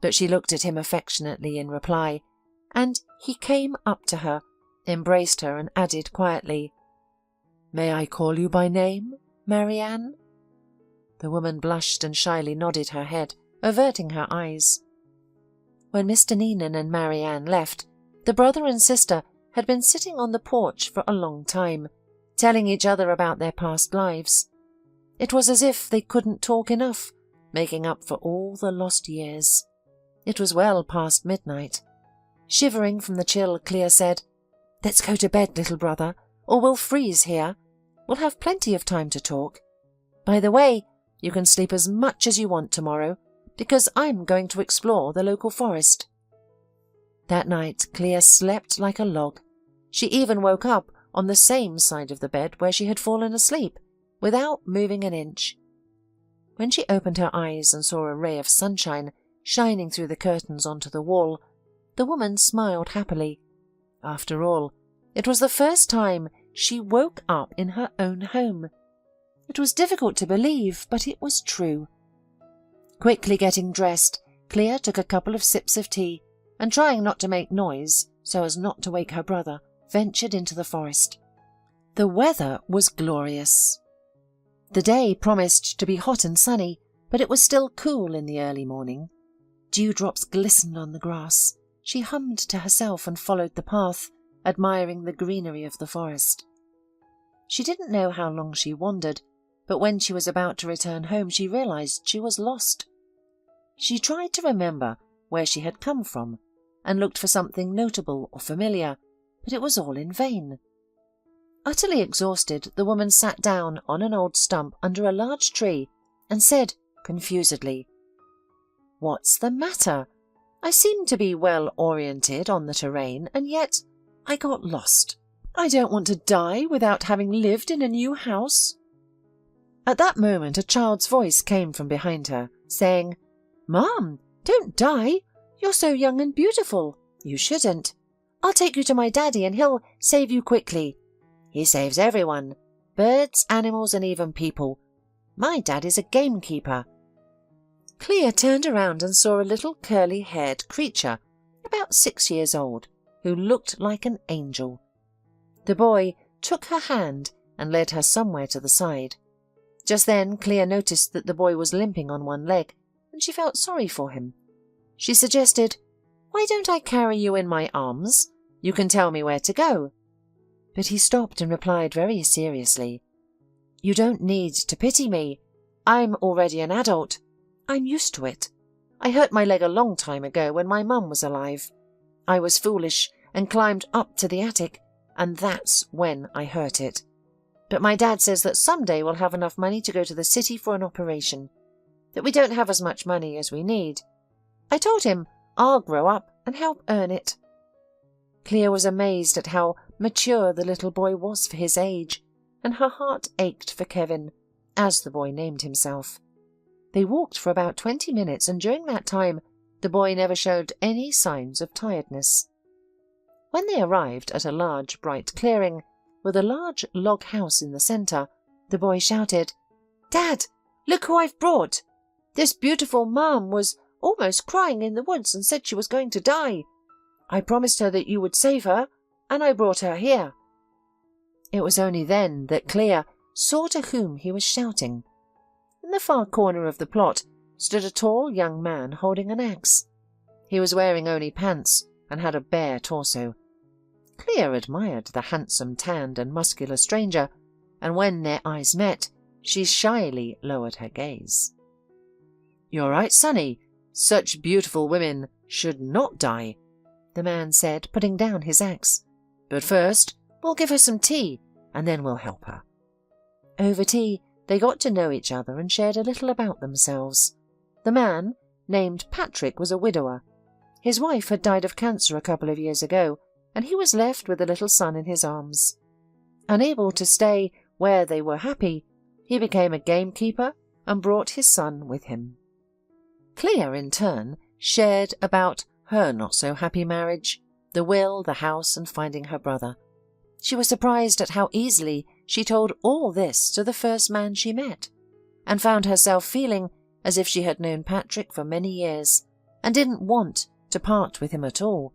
But she looked at him affectionately in reply, and he came up to her, embraced her, and added quietly, "May I call you by name, Marianne?" The woman blushed and shyly nodded her head, averting her eyes. When Mr. Neenan and Marianne left, the brother and sister had been sitting on the porch for a long time, telling each other about their past lives. It was as if they couldn't talk enough, making up for all the lost years. It was well past midnight. Shivering from the chill, Clea said, "Let's go to bed, little brother, or we'll freeze here. We'll have plenty of time to talk. By the way, you can sleep as much as you want tomorrow, because I'm going to explore the local forest." That night, Clea slept like a log. She even woke up on the same side of the bed where she had fallen asleep, without moving an inch. When she opened her eyes and saw a ray of sunshine shining through the curtains onto the wall, the woman smiled happily. After all, it was the first time she woke up in her own home. It was difficult to believe, but it was true. Quickly getting dressed, Clea took a couple of sips of tea, and trying not to make noise so as not to wake her brother, ventured into the forest. The weather was glorious. The day promised to be hot and sunny, but it was still cool in the early morning. Dewdrops glistened on the grass. She hummed to herself and followed the path, admiring the greenery of the forest. She didn't know how long she wandered, but when she was about to return home she realized she was lost. She tried to remember where she had come from, and looked for something notable or familiar, but it was all in vain. Utterly exhausted, the woman sat down on an old stump under a large tree and said confusedly, "What's the matter? I seem to be well oriented on the terrain, and yet I got lost. I don't want to die without having lived in a new house." At that moment a child's voice came from behind her, saying, "Mom, don't die. You're so young and beautiful. You shouldn't. I'll take you to my daddy and he'll save you quickly. He saves everyone, birds, animals, and even people. My dad is a gamekeeper." Clea turned around and saw a little curly-haired creature, about 6 years old, who looked like an angel. The boy took her hand and led her somewhere to the side. Just then Clea noticed that the boy was limping on one leg, and she felt sorry for him. She suggested, "Why don't I carry you in my arms? You can tell me where to go." But he stopped and replied very seriously, "You don't need to pity me. I'm already an adult. I'm used to it. I hurt my leg a long time ago when my mum was alive. I was foolish and climbed up to the attic, and that's when I hurt it. But my dad says that someday we'll have enough money to go to the city for an operation, that we don't have as much money as we need. I told him I'll grow up and help earn it." Clea was amazed at how mature the little boy was for his age, and her heart ached for Kevin, as the boy named himself. They walked for about 20 minutes, and during that time the boy never showed any signs of tiredness. When they arrived at a large, bright clearing, with a large log house in the centre, the boy shouted, "Dad, look who I've brought! This beautiful Mom was almost crying in the woods and said she was going to die. I promised her that you would save her, and I brought her here." It was only then that Clea saw to whom he was shouting. In the far corner of the plot stood a tall young man holding an axe. He was wearing only pants and had a bare torso. Clea admired the handsome, tanned and muscular stranger, and when their eyes met, she shyly lowered her gaze. "You're right, Sonny. Such beautiful women should not die," the man said, putting down his axe. "But first, we'll give her some tea, and then we'll help her." Over tea, they got to know each other and shared a little about themselves. The man, named Patrick, was a widower. His wife had died of cancer a couple of years ago, and he was left with a little son in his arms. Unable to stay where they were happy, he became a gamekeeper and brought his son with him. Clea, in turn, shared about her not-so-happy marriage, the will, the house, and finding her brother. She was surprised at how easily she told all this to the first man she met, and found herself feeling as if she had known Patrick for many years and didn't want to part with him at all.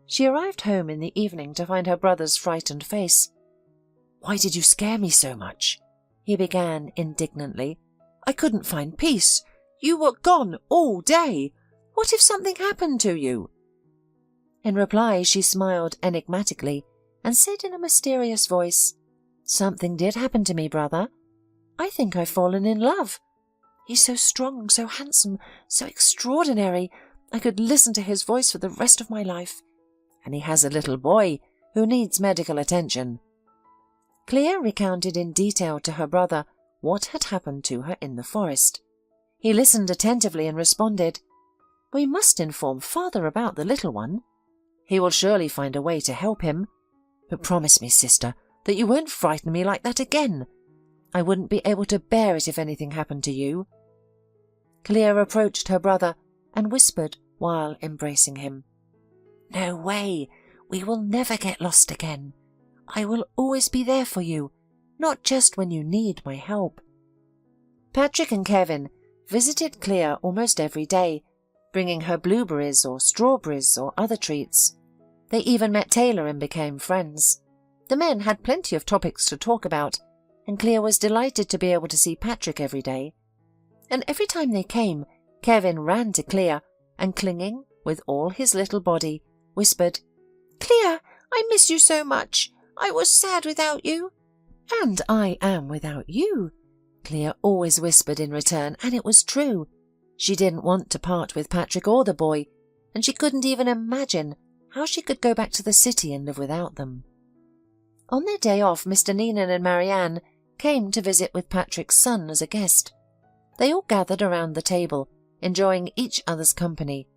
She arrived home in the evening to find her brother's frightened face. "Why did you scare me so much?" he began indignantly. "I couldn't find peace. You were gone all day. What if something happened to you?" In reply, she smiled enigmatically and said in a mysterious voice, "Something did happen to me, brother. I think I've fallen in love. He's so strong, so handsome, so extraordinary. I could listen to his voice for the rest of my life. And he has a little boy who needs medical attention." Clea recounted in detail to her brother what had happened to her in the forest. He listened attentively and responded, "We must inform father about the little one. He will surely find a way to help him. But promise me, sister, that you won't frighten me like that again. I wouldn't be able to bear it if anything happened to you." Clea approached her brother and whispered while embracing him, "No way. We will never get lost again. I will always be there for you, not just when you need my help." Patrick and Kevin visited Clea almost every day, bringing her blueberries or strawberries or other treats. They even met Taylor and became friends. The men had plenty of topics to talk about, and Clea was delighted to be able to see Patrick every day. And every time they came, Kevin ran to Clea and, clinging with all his little body, whispered, "Clea, I miss you so much. I was sad without you." "And I am without you," Clea always whispered in return, and it was true. She didn't want to part with Patrick or the boy, and she couldn't even imagine how she could go back to the city and live without them. On their day off, Mr. Neenan and Marianne came to visit with Patrick's son as a guest. They all gathered around the table, enjoying each other's company.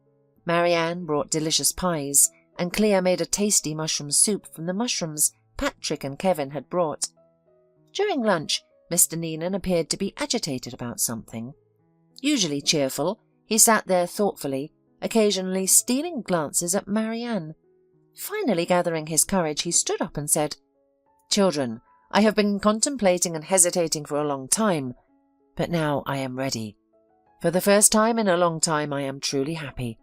Marianne brought delicious pies, and Clea made a tasty mushroom soup from the mushrooms Patrick and Kevin had brought. During lunch, Mr. Neenan appeared to be agitated about something. Usually cheerful, he sat there thoughtfully, occasionally stealing glances at Marianne. Finally gathering his courage, he stood up and said, "Children, I have been contemplating and hesitating for a long time, but now I am ready. For the first time in a long time I am truly happy.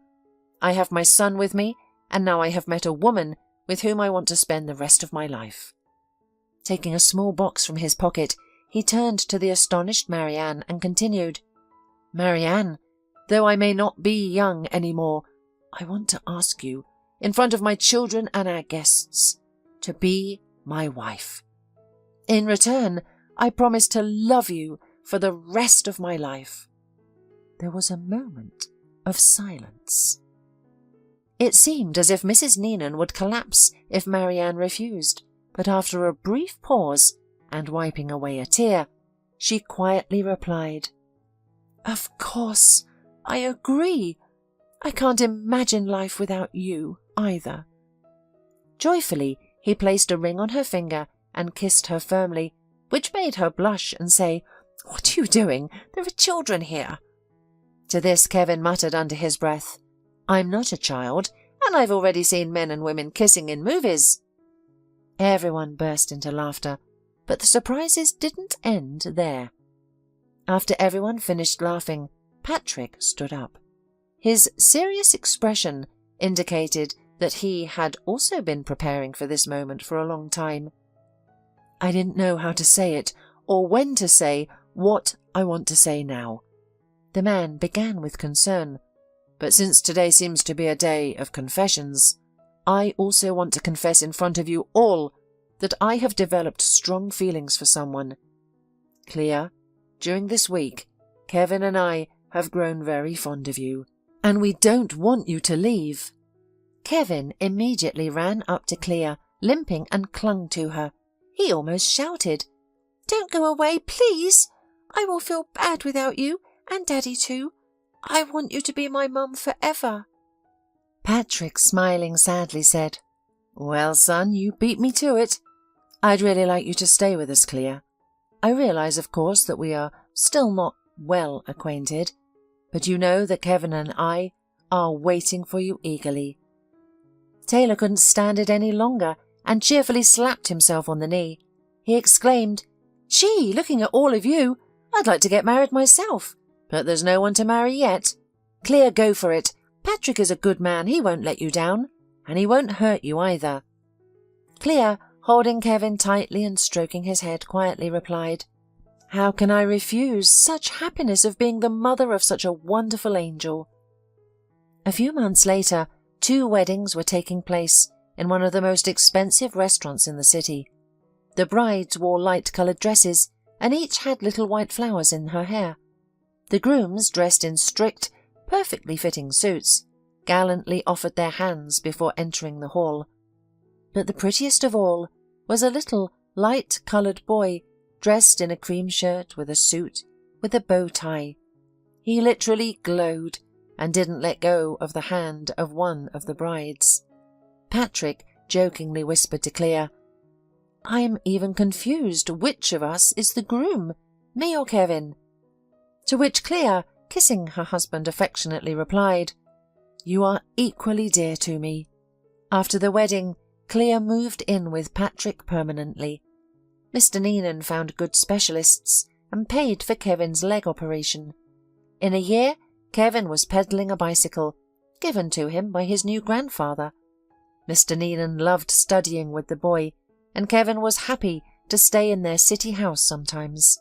I have my son with me, and now I have met a woman with whom I want to spend the rest of my life." Taking a small box from his pocket, he turned to the astonished Marianne and continued, "Marianne, though I may not be young any more, I want to ask you, in front of my children and our guests, to be my wife. In return, I promise to love you for the rest of my life." There was a moment of silence. It seemed as if Mrs. Neenan would collapse if Marianne refused, but after a brief pause, and wiping away a tear, she quietly replied, "Of course, I agree. I can't imagine life without you, either." Joyfully, he placed a ring on her finger and kissed her firmly, which made her blush and say, "What are you doing? There are children here." To this Kevin muttered under his breath, "I'm not a child, and I've already seen men and women kissing in movies." Everyone burst into laughter, but the surprises didn't end there. After everyone finished laughing, Patrick stood up. His serious expression indicated that he had also been preparing for this moment for a long time. "I didn't know how to say it, or when to say what I want to say now." The man began with concern, "But since today seems to be a day of confessions, I also want to confess in front of you all that I have developed strong feelings for someone. Clea, during this week, Kevin and I have grown very fond of you, and we don't want you to leave." Kevin immediately ran up to Clea, limping, and clung to her. He almost shouted, "Don't go away, please! I will feel bad without you, and Daddy too. I want you to be my mum forever." Patrick, smiling sadly, said, "Well, son, you beat me to it. I'd really like you to stay with us, Clea. I realize, of course, that we are still not well acquainted, but you know that Kevin and I are waiting for you eagerly." Taylor couldn't stand it any longer and cheerfully slapped himself on the knee. He exclaimed, "Gee, looking at all of you, I'd like to get married myself, but there's no one to marry yet. Clea, go for it. Patrick is a good man, he won't let you down, and he won't hurt you either." Clea, holding Kevin tightly and stroking his head, quietly replied, How can I refuse such happiness of being the mother of such a wonderful angel? A few months later, 2 weddings were taking place in one of the most expensive restaurants in the city. The brides wore light-coloured dresses, and each had little white flowers in her hair. The grooms, dressed in strict, perfectly fitting suits, gallantly offered their hands before entering the hall. But the prettiest of all was a little light-coloured boy, dressed in a cream shirt with a suit with a bow tie. He literally glowed and didn't let go of the hand of one of the brides. Patrick jokingly whispered to Clea, "I'm even confused which of us is the groom, me or Kevin?" To which Clea, kissing her husband affectionately, replied, "You are equally dear to me." After the wedding, Clea moved in with Patrick permanently. Mr. Neenan found good specialists and paid for Kevin's leg operation. In a year, Kevin was pedaling a bicycle, given to him by his new grandfather. Mr. Neenan loved studying with the boy, and Kevin was happy to stay in their city house sometimes.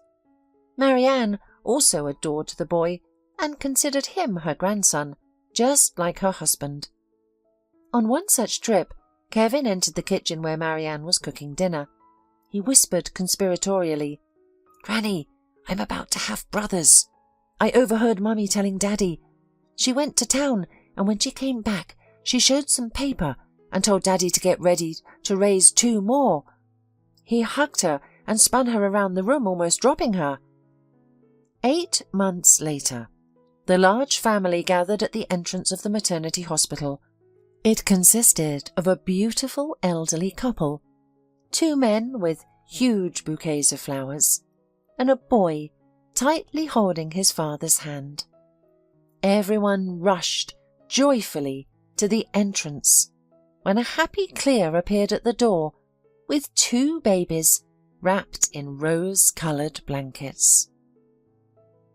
Marianne also adored the boy and considered him her grandson, just like her husband. On one such trip, Kevin entered the kitchen where Marianne was cooking dinner. He whispered conspiratorially, "Granny, I'm about to have brothers. I overheard Mummy telling Daddy. She went to town, and when she came back, she showed some paper and told Daddy to get ready to raise 2 more. He hugged her and spun her around the room, almost dropping her." 8 months later, the large family gathered at the entrance of the maternity hospital. It consisted of a beautiful elderly couple, 2 men with huge bouquets of flowers, and a boy tightly holding his father's hand. Everyone rushed joyfully to the entrance when a happy Clea appeared at the door with 2 babies wrapped in rose-coloured blankets.